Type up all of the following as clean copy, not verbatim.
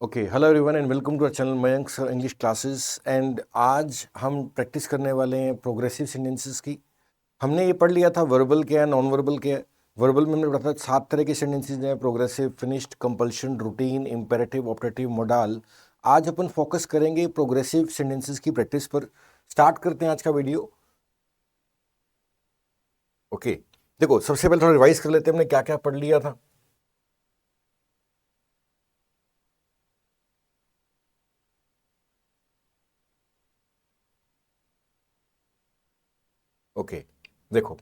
Okay, hello everyone and welcome to our channel Mayank sir English classes. And आज हम practice करने वाले हैं प्रोग्रेसिव सेंटेंसेस की। हमने ये पढ़ लिया था वर्बल क्या है, नॉन वर्बल क्या है। वर्बल में हमने पढ़ा था 7 तरह के सेंटेंसेस हैं: progressive, finished, compulsion, routine, imperative, operative, modal. आज अपन फोकस करेंगे प्रोग्रेसिव सेंटेंसेस की प्रैक्टिस पर। स्टार्ट करते हैं आज का वीडियो। ओके, देखो सबसे पहले थोड़ा रिवाइज कर लेते हैं हमने क्या क्या पढ़ लिया था। ओके, देखो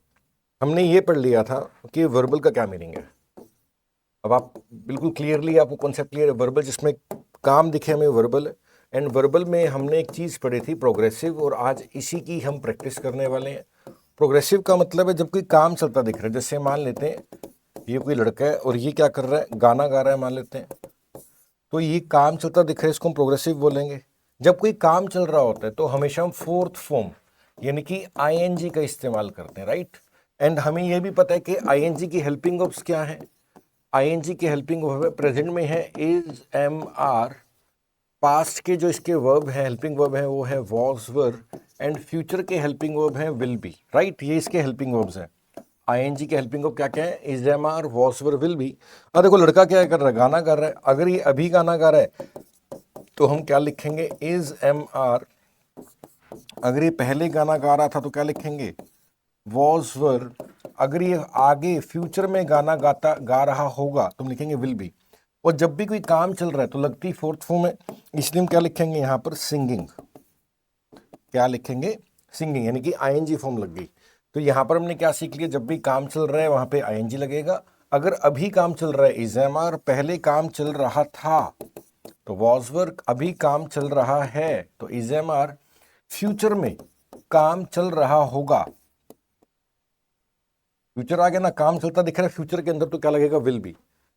हमने ये पढ़ लिया था कि वर्बल का क्या मीनिंग है। अब आप बिल्कुल क्लियरली आपको कॉन्सेप्ट क्लियर है। वर्बल जिसमें काम दिखे हमें वर्बल है। एंड वर्बल में हमने एक चीज़ पढ़ी थी प्रोग्रेसिव, और आज इसी की हम प्रैक्टिस करने वाले हैं। प्रोग्रेसिव का मतलब है जब कोई काम चलता दिख रहा है। जैसे मान लेते हैं ये कोई लड़का है और ये क्या कर रहा है, गाना गा रहा है मान लेते हैं, तो ये काम चलता दिख रहा है, इसको हम प्रोग्रेसिव बोलेंगे। जब कोई काम चल रहा होता है तो हमेशा हम फोर्थ फॉर्म यानी कि आईएनजी का इस्तेमाल करते हैं, राइट। एंड हमें यह भी पता है कि आईएनजी की हेल्पिंग वर्ब्स क्या है। आईएनजी के हेल्पिंग वर्ब प्रेजेंट में है इज, एम, आर। पास्ट के जो इसके वर्ब है, हेल्पिंग वर्ब है, वो है वॉज, वर। एंड फ्यूचर के हेल्पिंग वर्ब है विल बी, राइट। ये इसके हेल्पिंग वर्ब्स हैं। आईएनजी के हेल्पिंग वर्ब क्या क्या है? Is, am, are, was, were, will be. अब देखो लड़का क्या कर रहा है, गाना गा रहा है। अगर ये अभी गाना गा रहा है तो हम क्या लिखेंगे? Is, am, are. अगर ये पहले गाना गा रहा था तो क्या लिखेंगे? वॉज, वर। अगर ये आगे फ्यूचर में गाना गा रहा होगा तो हम लिखेंगे विल बी। और जब भी कोई काम चल रहा है तो लगती फोर्थ फॉर्म है, इसलिए हम क्या लिखेंगे यहाँ पर? सिंगिंग। क्या लिखेंगे? सिंगिंग, यानी कि आईएनजी फॉर्म लग गई। तो यहाँ पर हमने क्या सीख लिया? जब भी काम चल रहा है वहां पे आईएनजी लगेगा। अगर अभी काम चल रहा है इज, एम, आर। पहले काम चल रहा था तो वॉज, वर। अभी काम चल रहा है तो इज, एम, आर। फ्यूचर में काम चल रहा होगा, फ्यूचर आ गया ना, काम चलता दिख रहा है फ्यूचर के अंदर, तो क्या लगेगा? Will be.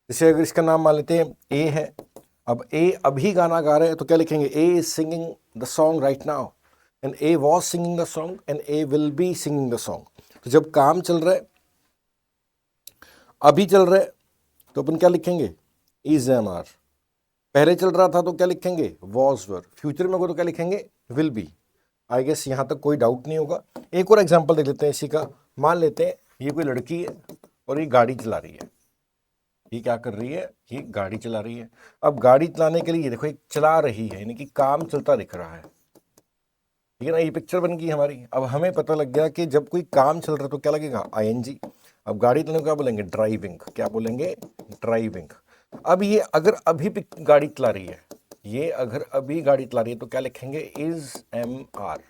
जैसे अगर इसका नाम मान लेते हैं ए है, अब ए अभी गाना गा रहे हैं तो क्या लिखेंगे? A is singing the song right now, and A was singing the song, and A will be singing the song. तो जब काम चल रहा है, अभी चल रहा है, तो अपन क्या लिखेंगे? Is, am, are. पहले चल रहा था तो क्या लिखेंगे? Was, were. फ्यूचर में होगा तो क्या लिखेंगे? Will be. आई गेस यहाँ तक कोई डाउट नहीं होगा। एक और एग्जाम्पल देख लेते हैं इसी का। मान लेते हैं ये कोई लड़की है और ये गाड़ी चला रही है। ये क्या कर रही है? ये गाड़ी चला रही है। अब गाड़ी चलाने के लिए ये देखो, एक चला रही है यानी कि काम चलता दिख रहा है, ठीक है ना। ये पिक्चर बन गई हमारी। अब हमें पता लग गया कि जब कोई काम चल रहा है तो क्या लगेगा? आईएनजी। अब गाड़ी चलाने को क्या बोलेंगे? ड्राइविंग। क्या बोलेंगे? ड्राइविंग। अब ये अगर अभी गाड़ी चला रही है, ये अगर अभी गाड़ी चला रही है तो क्या लिखेंगे? Is, am, are.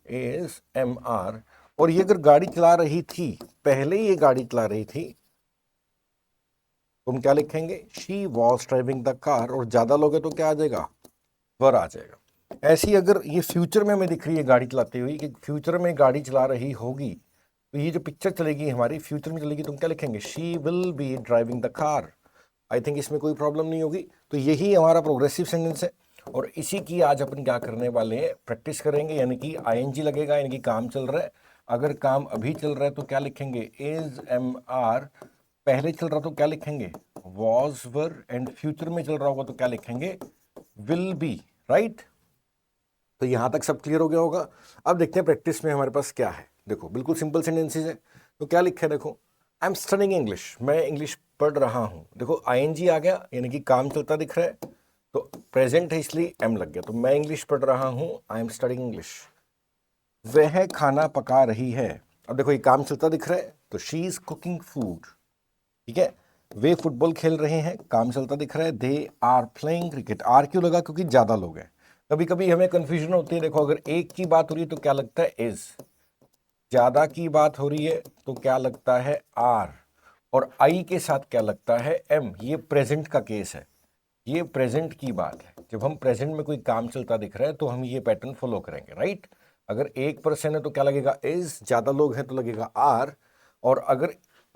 Is, am, are. और ये अगर गाड़ी चला रही थी, पहले ये गाड़ी चला रही थी, तुम क्या लिखेंगे? She was driving the car. और ज्यादा लोग हैं तो क्या आ जाएगा? वर आ जाएगा। ऐसी अगर ये फ्यूचर में हमें दिख रही है गाड़ी चलाती हुई, कि फ्यूचर में गाड़ी चला रही होगी, तो ये जो पिक्चर चलेगी हमारी फ्यूचर में चलेगी, तुम क्या लिखेंगे? She will be driving the car. I think इसमें कोई प्रॉब्लम नहीं होगी। तो यही हमारा प्रोग्रेसिव सेंटेंस है, और इसी की आज अपन क्या करने वाले हैं? प्रैक्टिस करेंगे। यानी कि आईएनजी लगेगा, यानी कि काम चल रहा है। अगर काम अभी चल रहा है तो क्या लिखेंगे? Is, am, are. पहले चल रहा तो क्या लिखेंगे? Was, were. एंड फ्यूचर में चल रहा होगा तो क्या लिखेंगे? Will be, right. तो यहां तक सब क्लियर हो गया होगा। अब देखते हैं प्रैक्टिस में हमारे पास क्या है। देखो बिल्कुल सिंपल सेंटेंसेस है। तो क्या लिखा है? देखो, आई एम स्टडिंग इंग्लिश। मैं इंग्लिश पढ़ रहा हूं। देखो आईएनजी आ गया, यानी कि काम चलता दिख रहा है, तो प्रेजेंट है इसलिए एम लग गया। तो मैं इंग्लिश पढ़ रहा हूं, आई एम स्टडिंग इंग्लिश। वह खाना पका रही है। अब देखो ये काम चलता दिख रहा है, तो शी इज कुकिंग फूड, ठीक है। वे फुटबॉल खेल रहे हैं, काम चलता दिख रहा है। They are playing cricket. Are क्यों लगा? क्योंकि ज्यादा लोग हैं। कभी कभी हमें कंफ्यूजन होती है। देखो अगर एक की बात हो रही है तो क्या लगता है? इज। ज्यादा की बात हो रही है तो क्या लगता है? आर। और आई के साथ क्या लगता है? एम। ये प्रेजेंट का केस है, ये प्रेजेंट की बात है। जब हम प्रेजेंट में कोई काम चलता दिख रहा है तो हम ये पैटर्न फॉलो करेंगे, राइट। अगर एक पर्सन है तो क्या लगेगा? इज। ज्यादा लोग हैं तो लगेगा आर। और अगर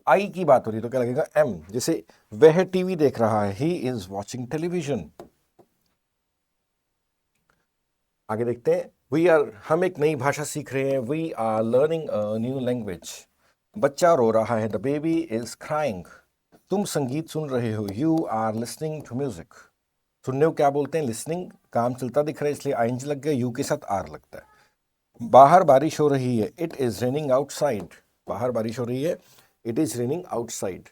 आई की बात हो रही है तो क्या लगेगा? एम। जैसे वह टीवी देख रहा है, ही इज वॉचिंग टेलीविजन। आगे देखते हैं। वी आर, हम एक नई भाषा सीख रहे हैं। We are learning a new language. बच्चा रो रहा है, द बेबी इज क्राइंग। तुम संगीत सुन रहे हो, you are listening to music. सुनने को क्या बोलते हैं, लिसनिंग। काम चलता दिख रहा है इसलिए आईएनजी लग गया, यू के साथ आर लगता है। बाहर बारिश हो रही है, इट इज रेनिंग आउटसाइड। बाहर बारिश हो रही है, इट इज रेनिंग आउटसाइड।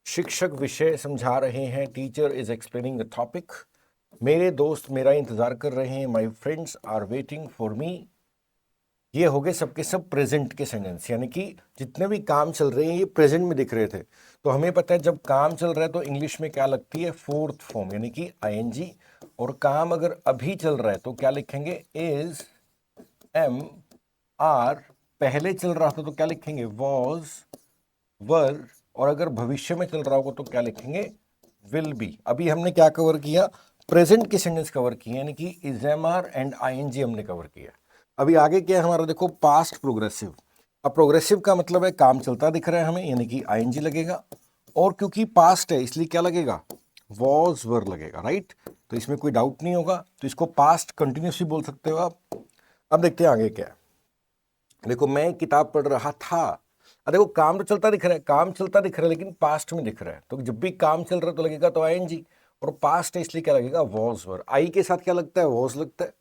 शिक्षक विषय समझा रहे हैं, teacher is explaining the topic. मेरे दोस्त मेरा इंतजार कर रहे हैं, my friends are waiting for me. ये हो गए सबके सब प्रेजेंट के सेंटेंस, यानी कि जितने भी काम चल रहे हैं ये प्रेजेंट में दिख रहे थे। तो हमें पता है जब काम चल रहा है तो इंग्लिश में क्या लगती है, फोर्थ फॉर्म, यानी कि आईएनजी। और काम अगर अभी चल रहा है तो क्या लिखेंगे, इज, एम, आर। पहले चल रहा था तो क्या लिखेंगे, वॉज, वर। और अगर भविष्य में चल रहा होगा तो क्या लिखेंगे, विल बी। अभी हमने क्या कवर किया, प्रेजेंट के सेंटेंस कवर किए, यानी कि is, am, are and ING हमने कवर किया। अभी आगे क्या है हमारा, देखो पास्ट प्रोग्रेसिव। अब प्रोग्रेसिव का मतलब है काम चलता दिख रहा है हमें, यानी कि आईएनजी लगेगा। और क्योंकि पास्ट है इसलिए क्या लगेगा, वॉज, वर लगेगा, राइट। तो इसमें कोई डाउट नहीं होगा, तो इसको पास्ट कंटिन्यूसली बोल सकते हो आप। अब देखते हैं आगे क्या है। देखो मैं किताब पढ़ रहा था। अब देखो काम तो चलता दिख रहा है, काम चलता दिख रहा है लेकिन पास्ट में दिख रहा है, तो जब भी काम चल रहा है तो लगेगा तो आईएनजी। और पास्ट है इसलिए क्या लगेगा, वॉज, वर। आई के साथ क्या लगता है, वॉज लगता है।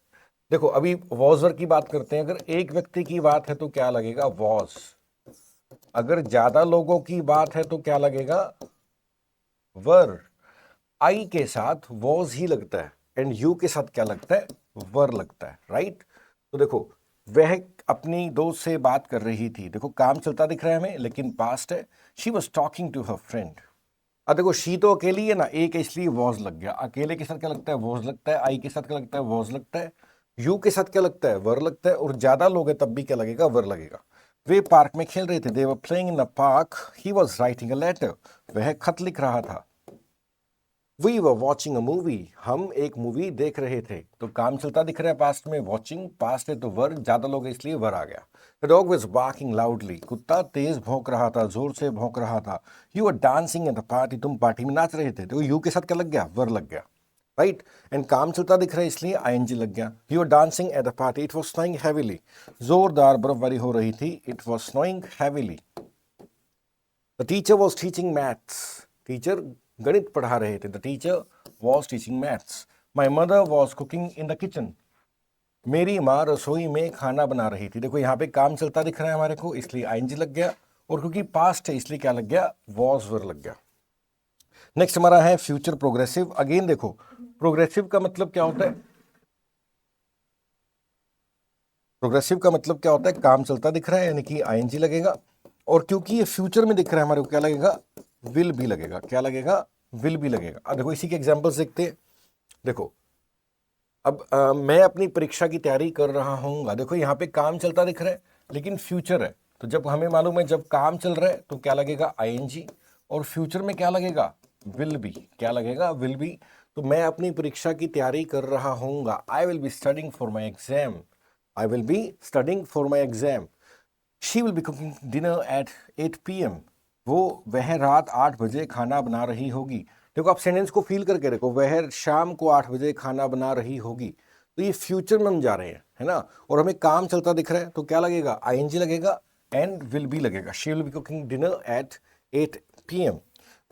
देखो अभी वॉज, वर की बात करते हैं। अगर एक व्यक्ति की बात है तो क्या लगेगा, वॉज। अगर ज्यादा लोगों की बात है तो क्या लगेगा, वर। आई के साथ वॉज ही लगता है एंड यू के साथ क्या लगता है, वर लगता है, राइट। तो देखो वह अपनी दोस्त से बात कर रही थी, देखो काम चलता दिख रहा है हमें लेकिन पास्ट है। She was talking to her friend. अब देखो शी तो अकेली है ना, एक है इसलिए वॉज लग गया। अकेले के साथ क्या लगता है, वॉज लगता है। आई के साथ क्या लगता है, वॉज लगता है। यू के साथ क्या लगता है, वर लगता है। और ज्यादा लोग हैं तब भी क्या लगेगा, वर लगेगा। वे पार्क में खेल रहे थे, they were playing in the park, he was writing a letter. वह खत लिख रहा था। We were watching a movie, हम एक मूवी देख रहे थे। तो काम चलता दिख रहा है पास्ट में, वॉचिंग पास्ट है तो वर, ज्यादा लोग हैं इसलिए वर आ गया। The dog was barking loudly, कुत्ता तेज भौंक रहा था, जोर से भौंक रहा था। You are dancing at the party, तुम पार्टी में नाच रहे थे। तो यू के साथ क्या लग गया, वर लग गया, राइट। एंड काम चलता दिख रहा है इसलिए आईएनजी लग गया। You are dancing at the party, it was snowing heavily. जोरदार बर्फबारी हो रही थी, it was snowing heavily. The teacher was teaching maths, teacher गणित पढ़ा रहे थे। The teacher was teaching maths. My mother was cooking in the kitchen, मेरी माँ रसोई में खाना बना रही थी। देखो यहाँ पे काम चलता दिख रहा है हमारे को इसलिए आईएनजी लग गया, और क्योंकि पास्ट है इसलिए क्या लग गया, वॉज, वर लग गया। नेक्स्ट हमारा है फ्यूचर प्रोग्रेसिव। अगेन देखो प्रोग्रेसिव का मतलब क्या होता है, प्रोग्रेसिव का मतलब क्या होता है, काम चलता दिख रहा है यानी कि आईएनजी लगेगा। और क्योंकि ये फ्यूचर में दिख रहा है हमारे को क्या लगेगा, विल भी लगेगा। क्या लगेगा, विल भी लगेगा। अब देखो इसी के एग्जांपल्स देखते हैं। देखो अब मैं अपनी परीक्षा की तैयारी कर रहा हूँ। देखो यहाँ पे काम चलता दिख रहा है लेकिन फ्यूचर है, तो जब हमें मालूम है जब काम चल रहा है तो क्या लगेगा, आईएनजी। और फ्यूचर में क्या लगेगा, विल बी। क्या लगेगा, विल बी। तो मैं अपनी परीक्षा की तैयारी कर रहा हूँ, I will be studying for my exam. I will be studying for my exam. She will be cooking dinner eight 8 PM, वह रात 8 बजे खाना बना रही होगी। देखो आप सेंटेंस को फील करके देखो, वह शाम को 8 बजे खाना बना रही होगी। तो ये फ्यूचर में हम जा रहे हैं, है ना। और हमें काम चलता दिख रहा है तो क्या लगेगा, आईएनजी लगेगा एंड विल बी लगेगा। She will be cooking dinner eight 8 PM।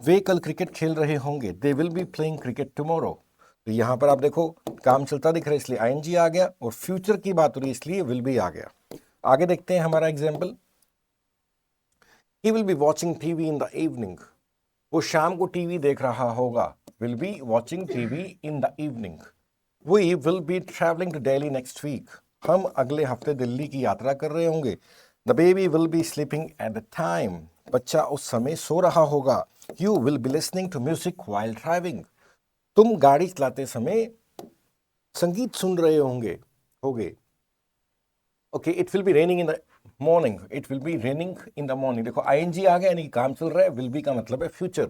वे कल क्रिकेट खेल रहे होंगे, they will be playing cricket tomorrow. तो यहाँ पर आप देखो काम चलता दिख रहा है इसलिए आईएनजी आ गया, और फ्यूचर की बात हो रही है इसलिए विल बी आ गया। आगे देखते हैं हमारा example. He will be watching TV in the evening, वो शाम को टीवी देख रहा होगा। Will be watching TV in the evening. We will be travelling to Delhi next week, हम अगले हफ्ते दिल्ली की यात्रा कर रहे होंगे। The baby will be sleeping at the time, बच्चा उस समय सो रहा होगा। You will be listening to music while driving, तुम गाड़ी चलाते समय संगीत सुन रहे होगे। Okay, it will be raining in the morning, it will be raining in the morning. देखो आईएनजी आ गया यानी काम चल रहा है, विल बी का मतलब है फ्यूचर।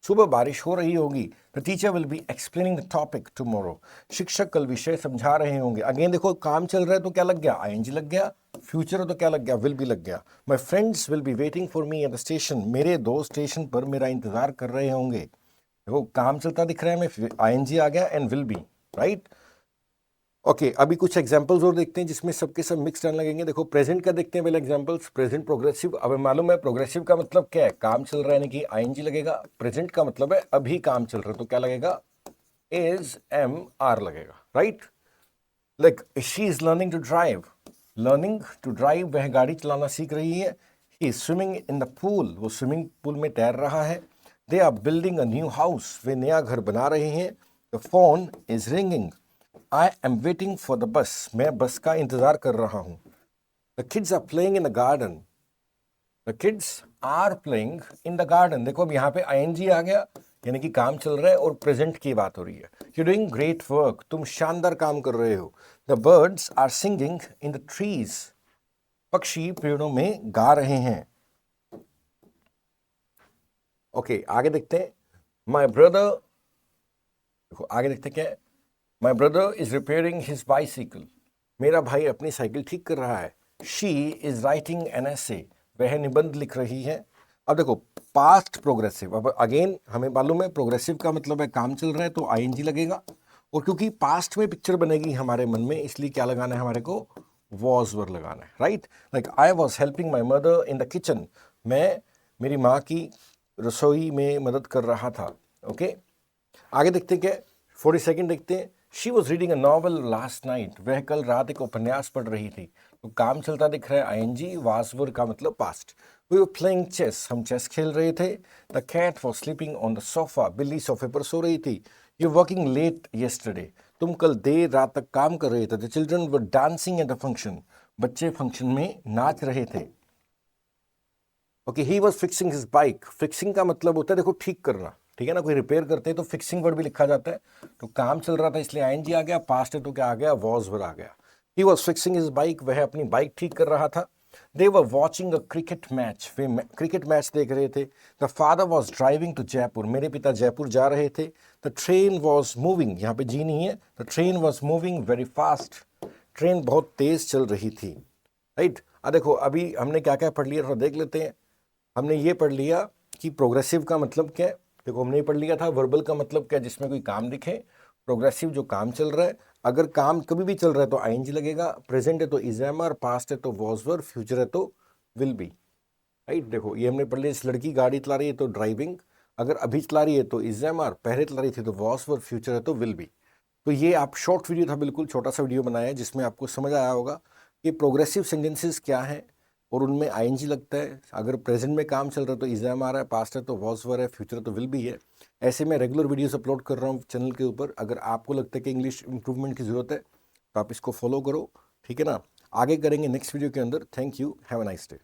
सुबह बारिश हो रही होगी, the teacher will be explaining the topic tomorrow, शिक्षक कल विषय समझा रहे होंगे। अगेन देखो काम चल रहा है तो क्या लग गया, आईएनजी लग गया। फ्यूचर है तो क्या लग गया, विल बी लग गया। My friends will be waiting for me at the station, मेरे दोस्त स्टेशन पर मेरा इंतजार कर रहे होंगे। देखो काम चलता दिख रहा है हमें, आईएनजी आ गया and will be, right. Okay अभी कुछ एग्जांपल्स और देखते हैं जिसमें सबके सब मिक्स टर्न लगेंगे। देखो प्रेजेंट का देखते हैं पहले एग्जांपल्स। प्रेजेंट प्रोग्रेसिव, अब मालूम है प्रोग्रेसिव का मतलब क्या है, काम चल रहा है यानी कि आईएनजी लगेगा। प्रेजेंट का मतलब है अभी काम चल रहा है तो क्या लगेगा, इज एम आर लगेगा, right. Like she is learning to drive, learning to drive वह गाड़ी चलाना सीख रही है। He is swimming in the pool, वो स्विमिंग पूल में तैर रहा है। They are building a new house, वे नया घर बना रहे हैं। The phone is ringing, I am waiting for the bus, मैं बस का इंतजार कर रहा हूँ। The kids are playing in the garden, the kids are playing in the garden. देखो अब यहाँ पे आईएनजी आ गया, यानी कि काम चल रहा है और प्रेजेंट की बात हो रही है। यू डूइंग ग्रेट वर्क, तुम शानदार काम कर रहे हो। The birds are singing in the trees, पक्षी पेड़ों में गा रहे हैं। ओके आगे देखते हैं। माई ब्रदर, देखो आगे देखते हैं क्या है। My brother is repairing his bicycle, मेरा भाई अपनी साइकिल ठीक कर रहा है। She is writing an essay, वह निबंध लिख रही है। अब देखो पास्ट प्रोग्रेसिव, अब अगेन हमें मालूम है प्रोग्रेसिव का मतलब है काम चल रहा है तो आईएनजी लगेगा, और क्योंकि पास्ट में पिक्चर बनेगी हमारे मन में इसलिए क्या लगाना है हमारे को, वॉज वर्ब लगाना है, right. Like I was helping my mother in the kitchen, मैं मेरी माँ की रसोई में मदद कर रहा था। ओके आगे देखते क्या 42 देखते हैं। She was reading a novel last night, वह कल रात एक उपन्यास पढ़ रही थी। तो काम चलता दिख रहा है आईएनजी, वाज वर्ब का मतलब past. We were playing chess, हम चेस खेल रहे थे। The cat was sleeping on the sofa, बिल्ली सोफे पर सो रही थी। यू वर्किंग लेट येस्टरडे, तुम कल देर रात तक काम कर रहे थे। The children were dancing at the function, बच्चे फंक्शन में नाच रहे थे। Okay he was fixing his bike, fixing का मतलब होता है देखो ठीक करना, ठीक है ना, कोई रिपेयर करते हैं तो फिक्सिंग वर्ड भी लिखा जाता है। तो काम चल रहा था इसलिए आईएनजी आ गया, पास्ट है तो क्या आ गया, वॉज वर्ब आ गया। He was fixing his bike, वह अपनी बाइक ठीक कर रहा था। They were watching a cricket match, वे क्रिकेट मैच देख रहे थे। The father was driving to Jaipur, मेरे पिता जयपुर जा रहे थे। द ट्रेन वॉज मूविंग, यहाँ पे जी नहीं है, the train was moving very fast, train बहुत तेज चल रही थी, राइट। देखो अभी हमने क्या क्या पढ़ लिया थोड़ा देख लेते हैं। हमने ये पढ़ लिया कि प्रोग्रेसिव का मतलब क्या है, देखो हमने ये पढ़ लिया था वर्बल का मतलब क्या, जिसमें कोई काम दिखे। प्रोग्रेसिव जो काम चल रहा है, अगर काम कभी भी चल रहा है तो आईएनजी लगेगा, प्रेजेंट है तो इज एम आर, पास्ट है तो वॉज वर्ब, फ्यूचर है तो विल बी, राइट। देखो ये हमने पढ़ लिया, इस लड़की गाड़ी चला रही है तो ड्राइविंग, अगर अभी चला रही है तो इज एम आर, पहले चला रही थी तो वॉज वर्ब, फ्यूचर है तो विल बी। तो ये आप शॉर्ट वीडियो था, बिल्कुल छोटा सा वीडियो बनाया है जिसमें आपको समझ आया होगा कि प्रोग्रेसिव सेंटेंसेस क्या हैं और उनमें आईएनजी लगता है। अगर प्रेजेंट में काम चल रहा है तो इज एम आ रहा है, पास्ट है तो वॉज वर्ब है, फ्यूचर है तो विल बी है। ऐसे मैं रेगुलर वीडियोस अपलोड कर रहा हूँ चैनल के ऊपर। अगर आपको लगता है कि इंग्लिश इंप्रूवमेंट की ज़रूरत है तो आप इसको फॉलो करो, ठीक है ना। आगे करेंगे नेक्स्ट वीडियो के अंदर। Thank you, have a nice day.